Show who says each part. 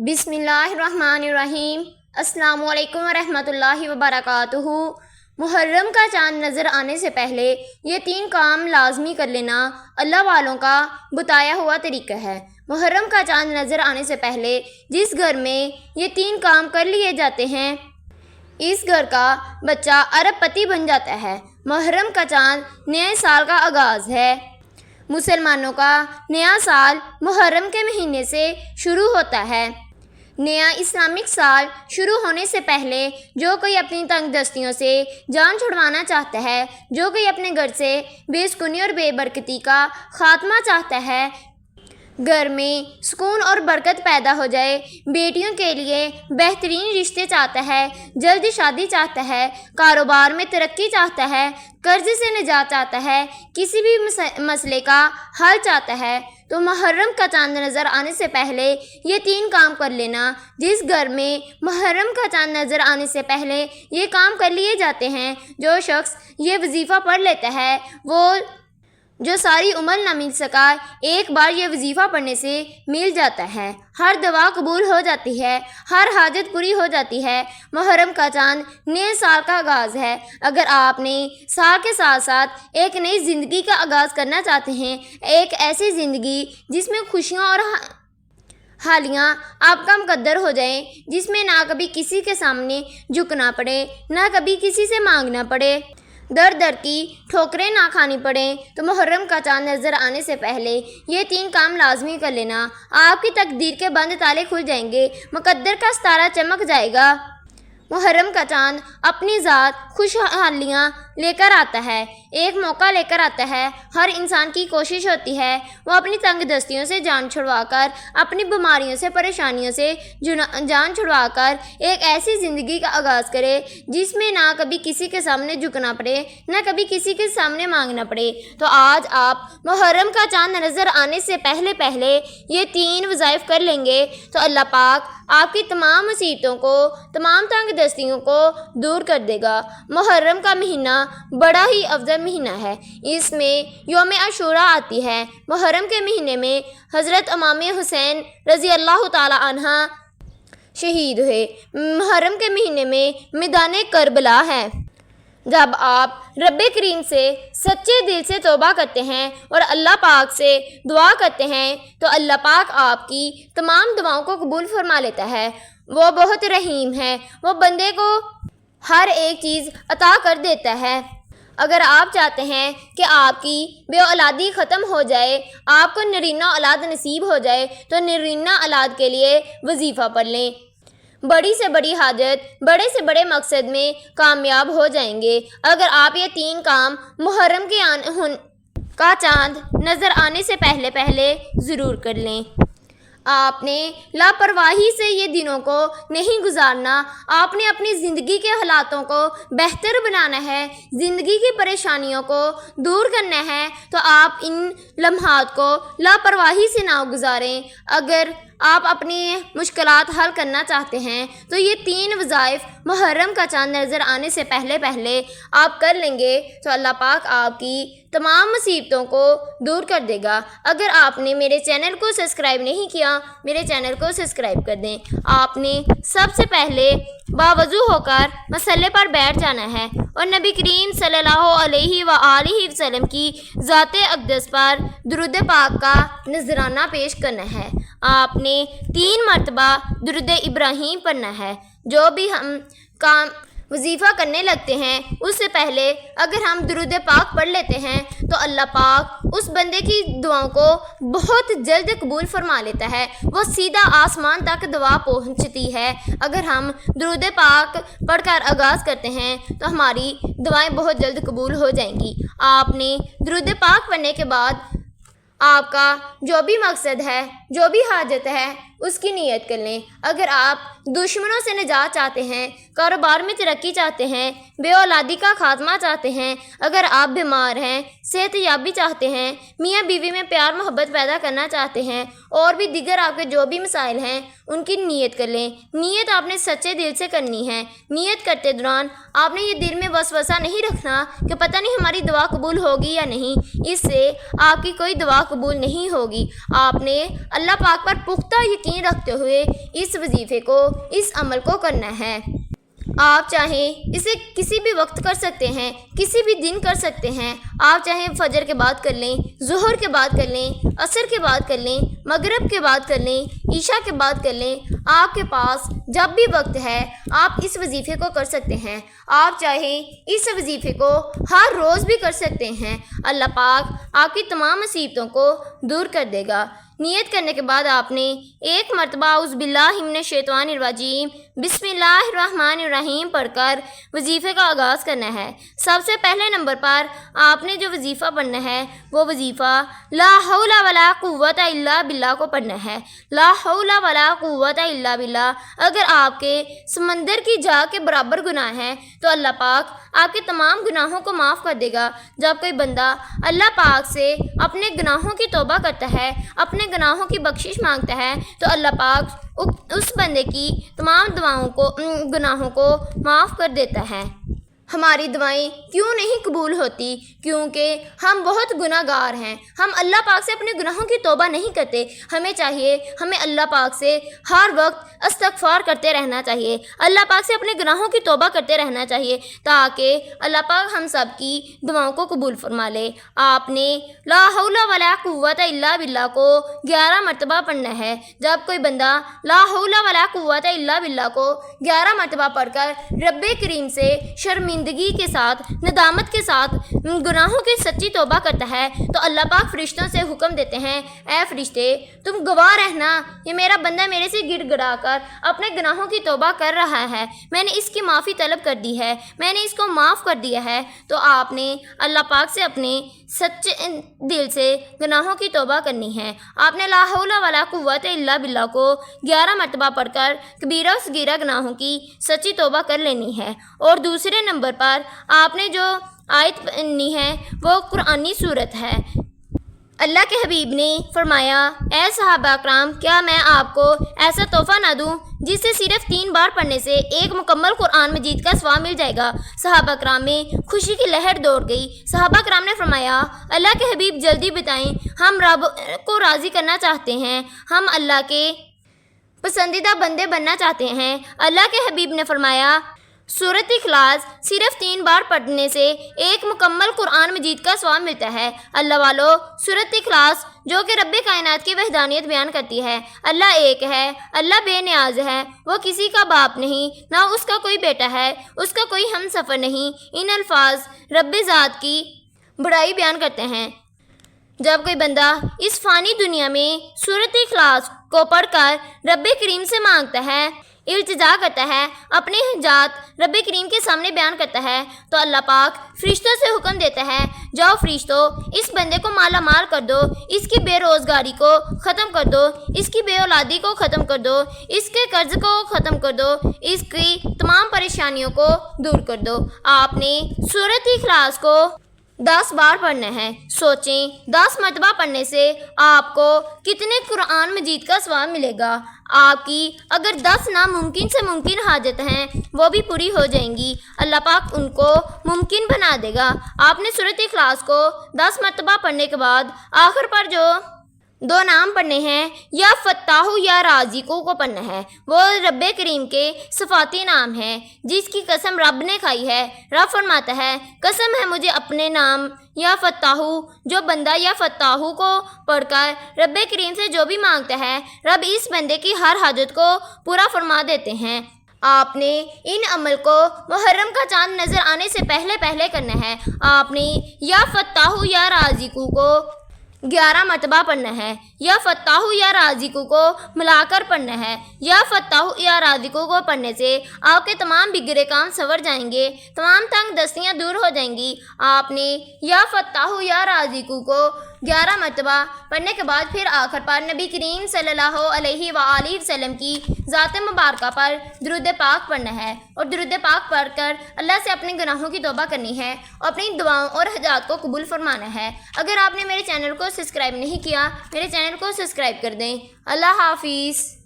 Speaker 1: بسم اللہ الرحمن الرحیم۔ السلام علیکم ورحمۃ اللہ وبرکاتہ۔ محرم کا چاند نظر آنے سے پہلے یہ 3 کام لازمی کر لینا اللہ والوں کا بتایا ہوا طریقہ ہے۔ محرم کا چاند نظر آنے سے پہلے جس گھر میں یہ 3 کام کر لیے جاتے ہیں اس گھر کا بچہ ارب پتی بن جاتا ہے۔ محرم کا چاند نئے سال کا آغاز ہے۔ مسلمانوں کا نیا سال محرم کے مہینے سے شروع ہوتا ہے۔ نیا اسلامک سال شروع ہونے سے پہلے جو کوئی اپنی تنگ دستیوں سے جان چھڑوانا چاہتا ہے، جو کوئی اپنے گھر سے بے سکونی اور بے برکتی کا خاتمہ چاہتا ہے، گھر میں سکون اور برکت پیدا ہو جائے، بیٹیوں کے لیے بہترین رشتے چاہتا ہے، جلدی شادی چاہتا ہے، کاروبار میں ترقی چاہتا ہے، قرض سے نجات چاہتا ہے، کسی بھی مسئلے کا حل چاہتا ہے تو محرم کا چاند نظر آنے سے پہلے یہ 3 کام کر لینا۔ جس گھر میں محرم کا چاند نظر آنے سے پہلے یہ کام کر لیے جاتے ہیں، جو شخص یہ وظیفہ پڑھ لیتا ہے وہ جو ساری عمر نہ مل سکا ایک بار یہ وظیفہ پڑھنے سے مل جاتا ہے۔ ہر دعا قبول ہو جاتی ہے، ہر حاجت پوری ہو جاتی ہے۔ محرم کا چاند نئے سال کا آغاز ہے۔ اگر آپ نے سال کے ساتھ ساتھ ایک نئی زندگی کا آغاز کرنا چاہتے ہیں، ایک ایسی زندگی جس میں خوشیاں اور حالیاں آپ کا مقدر ہو جائیں، جس میں نہ کبھی کسی کے سامنے جھکنا پڑے، نہ کبھی کسی سے مانگنا پڑے، در در کی ٹھوکریں نہ کھانی پڑیں، تو محرم کا چاند نظر آنے سے پہلے یہ 3 کام لازمی کر لینا۔ آپ کی تقدیر کے بند تالے کھل جائیں گے، مقدر کا ستارہ چمک جائے گا۔ محرم کا چاند اپنی ذات خوشحالیاں لے کر آتا ہے، ایک موقع لے کر آتا ہے۔ ہر انسان کی کوشش ہوتی ہے وہ اپنی تنگ دستیوں سے جان چھڑوا کر، اپنی بیماریوں سے پریشانیوں سے جان چھڑوا کر ایک ایسی زندگی کا آغاز کرے جس میں نہ کبھی کسی کے سامنے جھکنا پڑے، نہ کبھی کسی کے سامنے مانگنا پڑے۔ تو آج آپ محرم کا چاند نظر آنے سے پہلے یہ 3 وظائف کر لیں گے تو اللہ پاک آپ کی تمام مصیبتوں کو، تمام تنگ دستیوں کو دور کر دے گا۔ محرم کا مہینہ بڑا ہی افضل مہینہ ہے۔ اس میں یوم عاشوراء آتی ہے۔ محرم کے مہینے میں حضرت امام حسین رضی اللہ تعالی عنہ شہید ہوئے۔ محرم کے مہینے میں میدان کربلا ہے۔ جب آپ رب کریم سے سچے دل سے توبہ کرتے ہیں اور اللہ پاک سے دعا کرتے ہیں تو اللہ پاک آپ کی تمام دعاؤں کو قبول فرما لیتا ہے۔ وہ بہت رحیم ہے، وہ بندے کو ہر ایک چیز عطا کر دیتا ہے۔ اگر آپ چاہتے ہیں کہ آپ کی بے اولادی ختم ہو جائے، آپ کو نرینہ اولاد نصیب ہو جائے تو نرینہ اولاد کے لیے وظیفہ پڑھ لیں۔ بڑی سے بڑی حاجت، بڑے سے بڑے مقصد میں کامیاب ہو جائیں گے اگر آپ یہ 3 کام محرم کا چاند نظر آنے سے پہلے ضرور کر لیں۔ آپ نے لاپرواہی سے یہ دنوں کو نہیں گزارنا، آپ نے اپنی زندگی کے حالاتوں کو بہتر بنانا ہے، زندگی کی پریشانیوں کو دور کرنا ہے تو آپ ان لمحات کو لاپرواہی سے نہ گزاریں۔ اگر آپ اپنی مشکلات حل کرنا چاہتے ہیں تو یہ 3 وظائف محرم کا چاند نظر آنے سے پہلے آپ کر لیں گے تو اللہ پاک آپ کی تمام مصیبتوں کو دور کر دے گا۔ اگر آپ نے میرے چینل کو سبسکرائب نہیں کیا، میرے چینل کو سبسکرائب کر دیں۔ آپ نے سب سے پہلے باوضو ہو کر مصلی پر بیٹھ جانا ہے اور نبی کریم صلی اللہ علیہ وآلہ وسلم کی ذات اقدس پر درود پاک کا نذرانہ پیش کرنا ہے۔ آپ نے 3 مرتبہ درود ابراہیم پڑھنا ہے۔ جو بھی ہم کام وظیفہ کرنے لگتے ہیں اس سے پہلے اگر ہم درود پاک پڑھ لیتے ہیں تو اللہ پاک اس بندے کی دعاؤں کو بہت جلد قبول فرما لیتا ہے، وہ سیدھا آسمان تک دعا پہنچتی ہے۔ اگر ہم درود پاک پڑھ کر آغاز کرتے ہیں تو ہماری دعائیں بہت جلد قبول ہو جائیں گی۔ آپ نے درود پاک پڑھنے کے بعد آپ کا جو بھی مقصد ہے، جو بھی حاجت ہے اس کی نیت کر لیں۔ اگر آپ دشمنوں سے نجات چاہتے ہیں، کاروبار میں ترقی چاہتے ہیں، بے اولادی کا خاتمہ چاہتے ہیں، اگر آپ بیمار ہیں، صحت یابی چاہتے ہیں، میاں بیوی میں پیار محبت پیدا کرنا چاہتے ہیں، اور بھی دیگر آپ کے جو بھی مسائل ہیں ان کی نیت کر لیں۔ نیت آپ نے سچے دل سے کرنی ہے۔ نیت کرتے دوران آپ نے یہ دل میں وسوسہ نہیں رکھنا کہ پتہ نہیں ہماری دعا قبول ہوگی یا نہیں، اس سے آپ کی کوئی دعا قبول نہیں ہوگی۔ آپ نے اللہ پاک پر پختہ یقین یقین رکھتے ہوئے اس وظیفے کو، اس عمل کو کرنا ہے۔ آپ چاہیں اسے کسی بھی وقت کر سکتے ہیں، کسی بھی دن کر سکتے ہیں۔ آپ چاہیں فجر کے بعد کر لیں، ظہر کے بعد کر لیں، عصر کے بعد کر لیں، مغرب کے بعد کر لیں، عشاء کے بعد کر لیں۔ آپ کے پاس جب بھی وقت ہے آپ اس وظیفے کو کر سکتے ہیں۔ آپ چاہیں اس وظیفے کو ہر روز بھی کر سکتے ہیں۔ اللہ پاک آپ کی تمام مصیبتوں کو دور کر دے گا۔ نیت کرنے کے بعد آپ نے ایک مرتبہ اعوذ باللہ من الشیطان الرجیم بسم اللہ الرحمن الرحیم پڑھ کر وظیفے کا آغاز کرنا ہے۔ سب سے پہلے نمبر پر آپ نے جو وظیفہ پڑھنا ہے وہ وظیفہ لا حول ولا قوت الا باللہ کو پڑھنا ہے۔ لا حول ولا قوت الا باللہ۔ اگر آپ کے سمندر کی جا کے برابر گناہ ہیں تو اللہ پاک آپ کے تمام گناہوں کو معاف کر دے گا۔ جب کوئی بندہ اللہ پاک سے اپنے گناہوں کی توبہ کرتا ہے، اپنے گناہوں کی بخشش مانگتا ہے تو اللہ پاک اس بندے کی تمام گناہوں کو معاف کر دیتا ہے۔ ہماری دعائیں کیوں نہیں قبول ہوتی؟ کیونکہ ہم بہت گناہ گار ہیں۔ ہم اللہ پاک سے اپنے گناہوں کی توبہ نہیں کرتے۔ ہمیں چاہیے ہمیں اللہ پاک سے ہر وقت استغفار کرتے رہنا چاہیے، اللہ پاک سے اپنے گناہوں کی توبہ کرتے رہنا چاہیے تاکہ اللہ پاک ہم سب کی دعاؤں کو قبول فرما لے۔ آپ نے لا حول ولا قوت الا باللہ کو 11 مرتبہ پڑھنا ہے۔ جب کوئی بندہ لا حول ولا قوت الا باللہ کو 11 مرتبہ پڑھ کر رب کریم سے شرمندگی کے ساتھ، ندامت کے ساتھ گناہوں کی سچی توبہ کرتا ہے تو اللہ پاک فرشتوں سے حکم دیتے ہیں، اے فرشتے تم گواہ رہنا، یہ میرا بندہ میرے سے گڑ گڑا کر اپنے گناہوں کی توبہ کر رہا ہے، میں نے اس کی معافی طلب کر دی ہے، میں نے اس کو معاف کر دیا ہے۔ تو آپ نے اللہ پاک سے اپنے سچے دل سے گناہوں کی توبہ کرنی ہے۔ آپ نے لا حول ولا قوت الا باللہ کو 11 مرتبہ پڑھ کر کبیرہ و صغیرہ گناہوں کی سچی توبہ کر لینی ہے۔ اور دوسرے نمبر پر آپ نے جو آیت پڑھنی ہے وہ قرآنی صورت ہے۔ اللہ کے حبیب نے فرمایا، اے صحابہ کرام کیا میں آپ کو ایسا تحفہ نہ دوں جسے صرف 3 بار پڑھنے سے ایک مکمل قرآن مجید کا ثواب مل جائے گا؟ صحابہ کرام میں خوشی کی لہر دوڑ گئی۔ صحابہ کرام نے فرمایا، اللہ کے حبیب جلدی بتائیں، ہم رب کو راضی کرنا چاہتے ہیں، ہم اللہ کے پسندیدہ بندے بننا چاہتے ہیں۔ اللہ کے حبیب نے فرمایا، سورۃ اخلاص صرف 3 بار پڑھنے سے ایک مکمل قرآن مجید کا ثواب ملتا ہے۔ اللہ والو، سورۃ اخلاص جو کہ رب کائنات کی وحدانیت بیان کرتی ہے، اللہ ایک ہے، اللہ بے نیاز ہے، وہ کسی کا باپ نہیں، نہ اس کا کوئی بیٹا ہے، اس کا کوئی ہم سفر نہیں۔ ان الفاظ رب ذات کی بڑائی بیان کرتے ہیں۔ جب کوئی بندہ اس فانی دنیا میں سورۃ اخلاص کو پڑھ کر رب کریم سے مانگتا ہے، التجا کرتا ہے، اپنے حاجات رب کریم کے سامنے بیان کرتا ہے تو اللہ پاک فرشتوں سے حکم دیتا ہے، جاؤ فرشتوں اس بندے کو مالا مال کر دو، اس کی بے روزگاری کو ختم کر دو، اس کی بے اولادی کو ختم کر دو، اس کے قرض کو ختم کر دو، اس کی تمام پریشانیوں کو دور کر دو۔ آپ نے سورۃ اخلاص کو 10 بار پڑھنا ہے۔ سوچیں 10 مرتبہ پڑھنے سے آپ کو کتنے قرآن مجید کا ثواب ملے گا۔ آپ کی اگر 10 ناممکن سے ممکن حاجت ہیں وہ بھی پوری ہو جائیں گی، اللہ پاک ان کو ممکن بنا دے گا۔ آپ نے سورۃ اخلاص کو 10 مرتبہ پڑھنے کے بعد آخر پر جو 2 نام پڑھنے ہیں، یا فتاح یا رازق کو پڑھنا ہے۔ وہ رب کریم کے صفاتی نام ہیں جس کی قسم رب نے کھائی ہے۔ رب فرماتا ہے، قسم ہے مجھے اپنے نام یا فتاح، جو بندہ یا فتاح کو پڑھ کر رب کریم سے جو بھی مانگتا ہے رب اس بندے کی ہر حاجت کو پورا فرما دیتے ہیں۔ آپ نے ان عمل کو محرم کا چاند نظر آنے سے پہلے کرنا ہے۔ آپ نے یا فتاح یا رازق کو 11 مرتبہ پڑھنا ہے۔ یا فتاح یا رازق کو ملا کر پڑھنا ہے۔ یا فتاح یا رازق کو پڑھنے سے آپ کے تمام بگڑے کام سنور جائیں گے، تمام تنگ دستیاں دور ہو جائیں گی۔ آپ نے یا فتاح یا رازق کو 11 مرتبہ پڑھنے کے بعد پھر آخر پر نبی کریم صلی اللہ علیہ وآلہ وسلم کی ذات مبارکہ پر درود پاک پڑھنا ہے، اور درود پاک پڑھ کر اللہ سے اپنے گناہوں کی توبہ کرنی ہے اور اپنی دعاؤں اور حاجات کو قبول فرمانا ہے۔ اگر آپ نے میرے چینل کو سبسکرائب نہیں کیا، میرے چینل کو سبسکرائب کر دیں۔ اللہ حافظ۔